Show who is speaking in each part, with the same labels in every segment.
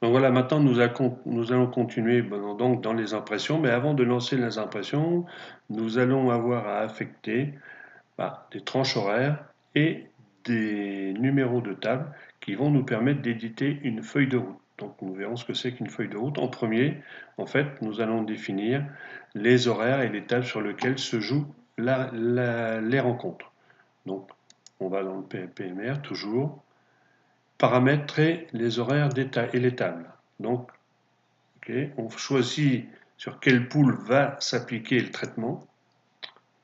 Speaker 1: Donc voilà, maintenant nous allons continuer donc dans les impressions, mais avant de lancer les impressions, nous allons avoir à affecter des tranches horaires et des numéros de table qui vont nous permettre d'éditer une feuille de route. Donc nous verrons ce que c'est qu'une feuille de route. En premier, en fait, nous allons définir les horaires et les tables sur lesquelles se jouent les rencontres. Donc on va dans le PMR toujours, paramétrer les horaires et les tables. Donc on choisit sur quelle pool va s'appliquer le traitement.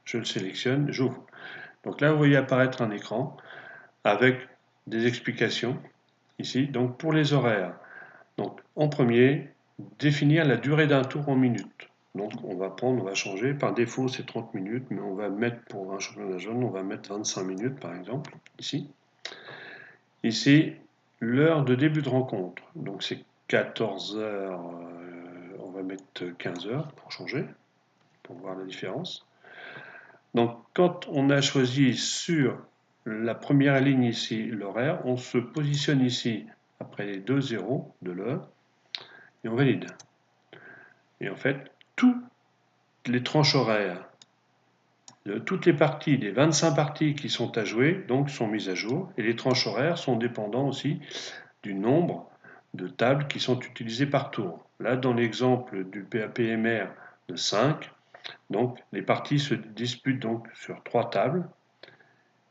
Speaker 1: Je le sélectionne, j'ouvre. Donc là, vous voyez apparaître un écran avec des explications ici. Donc pour les horaires, donc en premier, définir la durée d'un tour en minutes. Donc on va changer. Par défaut, c'est 30 minutes, mais on va mettre pour un championnat jaune, on va mettre 25 minutes par exemple, ici. Ici, l'heure de début de rencontre. Donc c'est 14 heures, on va mettre 15 heures pour changer, pour voir la différence. Donc quand on a choisi sur la première ligne ici l'horaire, on se positionne ici après les deux zéros de l'heure et on valide. Et en fait, toutes les tranches horaires de toutes les parties, des 25 parties qui sont à jouer, donc sont mises à jour, et les tranches horaires sont dépendants aussi du nombre de tables qui sont utilisées par tour. Là, dans l'exemple du PAPMR de 5, donc les parties se disputent donc sur 3 tables,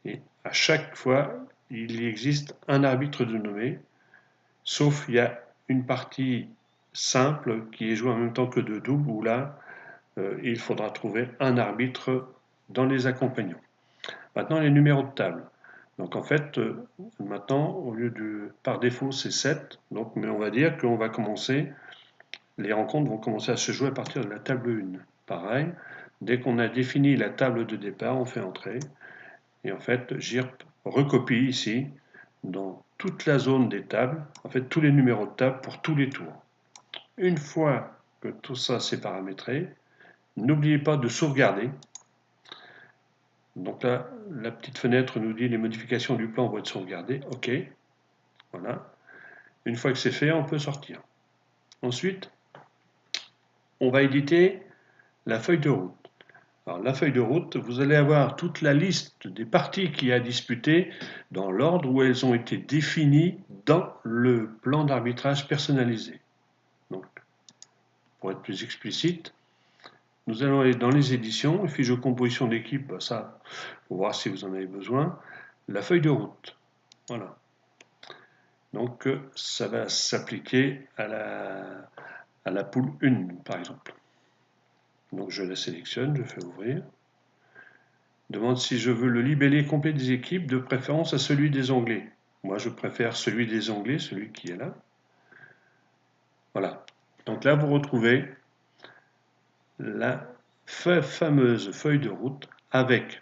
Speaker 1: et à chaque fois, il existe un arbitre de nommé, sauf il y a une partie simple qui est jouée en même temps que de double, où là, il faudra trouver un arbitre dans les accompagnants. Maintenant, les numéros de table. Donc en fait, maintenant, au lieu de, par défaut, c'est 7, donc, mais on va dire qu'on va commencer, les rencontres vont commencer à se jouer à partir de la table 1. Pareil, dès qu'on a défini la table de départ, on fait entrer, et en fait, JIRP recopie ici, dans toute la zone des tables, en fait, tous les numéros de table pour tous les tours. Une fois que tout ça c'est paramétré, n'oubliez pas de sauvegarder. Donc là, la petite fenêtre nous dit les modifications du plan vont être sauvegardées. OK, voilà. Une fois que c'est fait, on peut sortir. Ensuite, on va éditer la feuille de route. Alors la feuille de route, vous allez avoir toute la liste des parties qu'il y a à disputer dans l'ordre où elles ont été définies dans le plan d'arbitrage personnalisé. Donc, pour être plus explicite, nous allons aller dans les éditions, fiche de composition d'équipe, ça, pour voir si vous en avez besoin. La feuille de route, voilà. Donc ça va s'appliquer à la poule 1, par exemple. Donc je la sélectionne, je fais ouvrir. Demande si je veux le libellé complet des équipes, de préférence à celui des onglets. Moi je préfère celui des onglets, celui qui est là. Voilà. Donc là vous retrouvez la fameuse feuille de route avec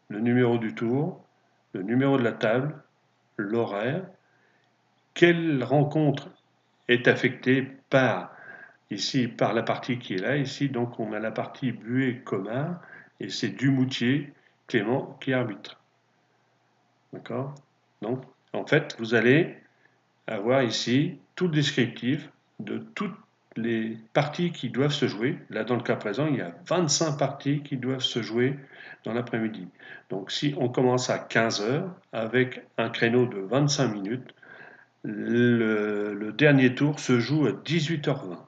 Speaker 1: le numéro du tour, le numéro de la table, l'horaire, quelle rencontre est affectée par ici par la partie qui est là. Ici donc on a la partie Buet-Comard et c'est Dumoutier Clément qui arbitre. D'accord. Donc en fait vous allez avoir ici tout le descriptif de toutes les parties qui doivent se jouer. Là, dans le cas présent, il y a 25 parties qui doivent se jouer dans l'après-midi. Donc, si on commence à 15 heures avec un créneau de 25 minutes, le dernier tour se joue à 18h20.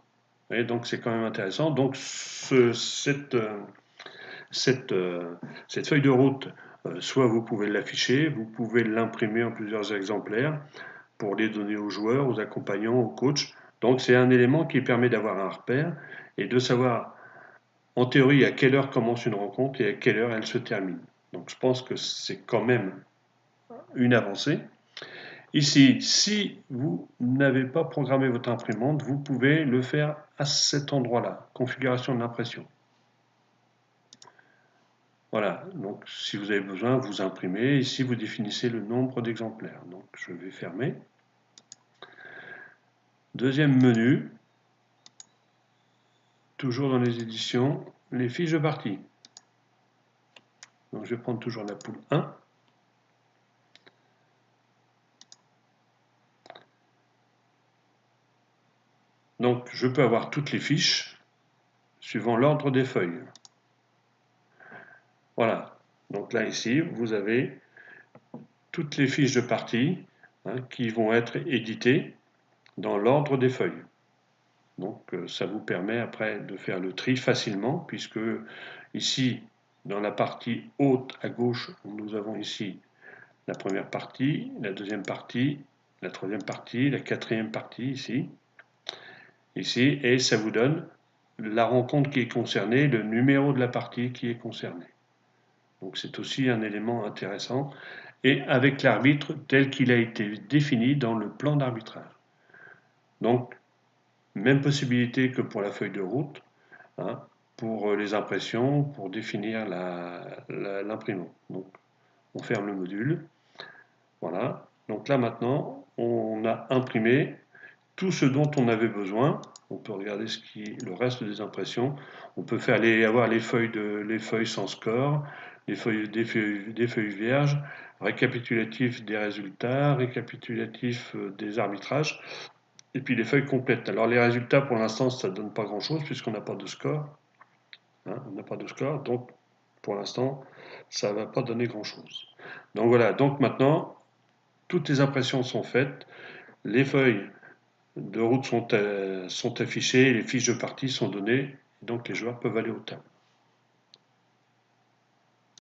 Speaker 1: Et donc, c'est quand même intéressant. Donc, cette feuille de route, soit vous pouvez l'afficher, vous pouvez l'imprimer en plusieurs exemplaires, pour les donner aux joueurs, aux accompagnants, aux coachs. Donc c'est un élément qui permet d'avoir un repère et de savoir en théorie à quelle heure commence une rencontre et à quelle heure elle se termine. Donc je pense que c'est quand même une avancée. Ici, si vous n'avez pas programmé votre imprimante, vous pouvez le faire à cet endroit-là, configuration de l'impression. Voilà, donc si vous avez besoin, vous imprimez. Ici, vous définissez le nombre d'exemplaires. Donc je vais fermer. Deuxième menu, toujours dans les éditions, les fiches de partie. Donc je vais prendre toujours la poule 1. Donc je peux avoir toutes les fiches suivant l'ordre des feuilles. Voilà. Donc là ici, vous avez toutes les fiches de partie qui vont être éditées dans l'ordre des feuilles. Donc ça vous permet après de faire le tri facilement puisque ici, dans la partie haute à gauche, nous avons ici la première partie, la deuxième partie, la troisième partie, la quatrième partie ici, et ça vous donne la rencontre qui est concernée, le numéro de la partie qui est concernée. Donc c'est aussi un élément intéressant, et avec l'arbitre tel qu'il a été défini dans le plan d'arbitrage. Donc, même possibilité que pour la feuille de route, hein, pour les impressions, pour définir l'imprimant. Donc, on ferme le module. Voilà. Donc là maintenant, on a imprimé tout ce dont on avait besoin. On peut regarder le reste des impressions. On peut avoir les feuilles sans score, des feuilles vierges, récapitulatif des résultats, récapitulatif des arbitrages, et puis les feuilles complètes. Alors les résultats pour l'instant ça ne donne pas grand chose puisqu'on n'a pas de score. On n'a pas de score, donc pour l'instant ça ne va pas donner grand chose. Donc voilà, donc maintenant toutes les impressions sont faites, les feuilles de route sont affichées, les fiches de partie sont données, donc les joueurs peuvent aller au table.